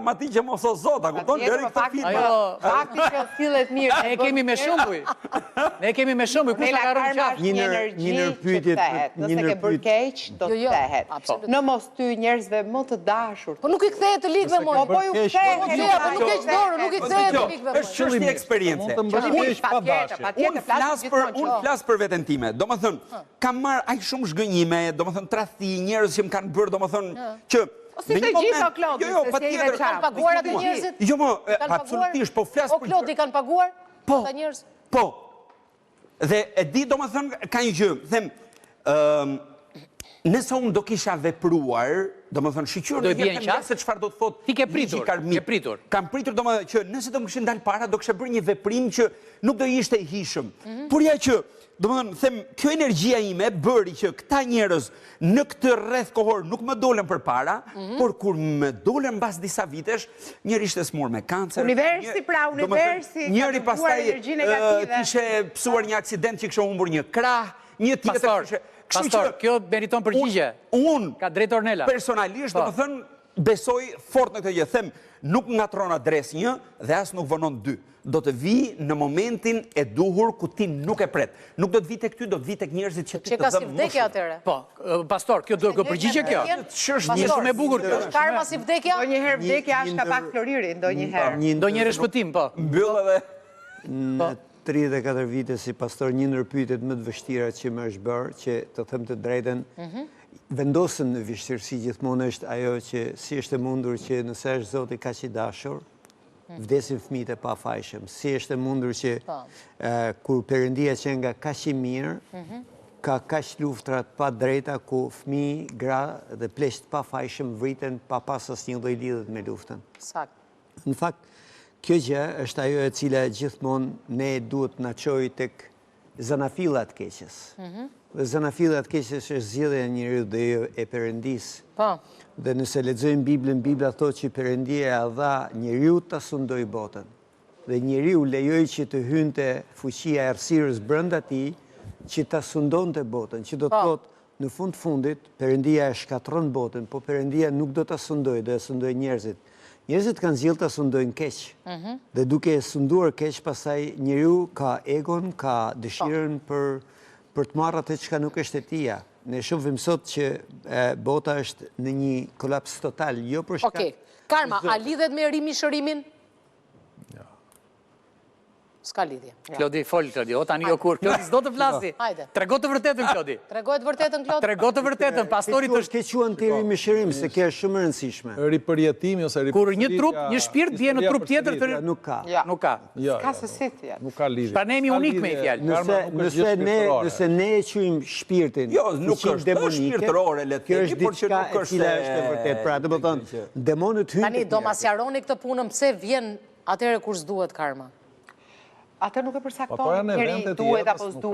dramatike që mos o zota, kupton? Fakti që sillet mirë. Ne kemi me shembuj. Ne kemi me shembuj kush ka rënë qafë. Një energji që thehet. Nëse ke bërë keq, do të thehet. Në mos ty njerëzve më të dashur. Po nuk i kthehet të ligëve më. Po ju kthehet. Po nuk e dorë, nuk i kthehet të ligëve më. Është çështje eksperiencë. Unë flas për veten time. Domethënë, kam marr aq shumë zhgënjime, domethënë tradhti, njerëz që më kanë bërë domethënë që si të gjitha Klodi, se si kanë paguar atë njerëzit? Jo, absolutisht, po flas për... O, Klodi, kanë paguar ata njerëz? Po. Dhe e di, domethënë, ka një gjë, them, nëse unë do kisha vepruar, domethënë, shiqur në jetë kanë se çfarë do të thotë. Ti ke pritur. Kam pritur, domethënë, që nëse do më kishin dalë para, do kisha bërë një veprim që nuk do ishte i hishëm. Por ja që domethënë, them, kjo energjia ime bëri që këta njerëz në këtë rreth kohor nuk më dolën përpara, por kur më dolën mbas disa vitesh, njëri ishte smur me kancer. Universi njëri pastaj kishte psuar një aksident që kishte humbur një krah, një tjetër Pastor, kjo meriton përgjigje. Ka drejt Ornella. Personalisht, domethënë, besoj fort në këtë gjë. Them, nuk ngatron adres 1 dhe as nuk vonon 2. Do të vi në momentin e duhur ku ti nuk e pret. Nuk do të vi tek ty, do të vi tek njerëzit që ti të dëm. Që ka si vdekja atëre? Po, pastor, kjo do përgjigje kjo? Një shumë e bukur kjo. Karma si vdekja? Ndonjëherë vdekja është ka pak floriri, ndonjëherë. Ndonjëherë shpëtim, po. Mbyll edhe. Në 34 vite si pastor, një ndër pyetjet më të vështira që më është bërë, që të them të drejtën, vendosën në vështirësi gjithmonë është ajo që si është e mundur që nëse është Zoti kaq i dashur, vdesin fëmijët e pafajshëm. Si është e mundur që kur Perëndia që nga kaq i mirë, ka kaq luftra të pa drejta ku fëmijë, gra dhe pleqt pafajshëm vriten pa pas asnjë lloj lidhje me luftën. Sakt. Në fakt, kjo gjë është ajo e cila gjithmonë ne duhet na çojë tek zanafilla të keqes. Dhe zanafilla të keqes është zgjedhja e njeriu dhe jo e Perëndisë. Po. Dhe nëse lexojmë Biblën, Bibla thotë që Perëndia ja dha njeriu ta sundoj botën. Dhe njeriu lejoi që të hynte fuqia e errësirës brenda tij që ta sundonte botën, që do të thotë në fundit Perëndia e shkatron botën, po Perëndia nuk do ta sundojë, do e sundojë njerëzit. Njerëzit kanë zgjedhur ta sundojnë keq. Dhe duke e sunduar keq, pastaj njeriu ka egon, ka dëshirën për të marrë atë çka nuk është e tija. Ne shohim sot që bota është në një kolaps total, jo për shkak. Okej. Karma, a lidhet me rimishërimin? S'ka lidhje. Klodi, fol, Klodi. O, tani jo kur. Klodi, s'do të flasi. Hajde. Trego të vërtetën, Klodi. Tregoj të vërtetën, Klodi? Trego të vërtetën. Pastorit është... Ke quan të rimishërim, se kjo është shumë e rëndësishme. Ripërjetimi ose kur një trup, një shpirt bie në trup tjetër të... Nuk ka. Nuk ka. Ka se si tjetër. Nuk ka lidhje. Pra ne jemi unik me i fjalë. Nëse ne e quajmë shpirtin, jo, nuk është shpirtërore, le të themi, por që nuk është e vërtet. Pra, do të thonë, demonët hyjnë. Tani do ma sqaroni këtë punën pse vjen atëherë kur s'duhet karma. Atë nuk e përcakton, njeri duhet apo s'duhet.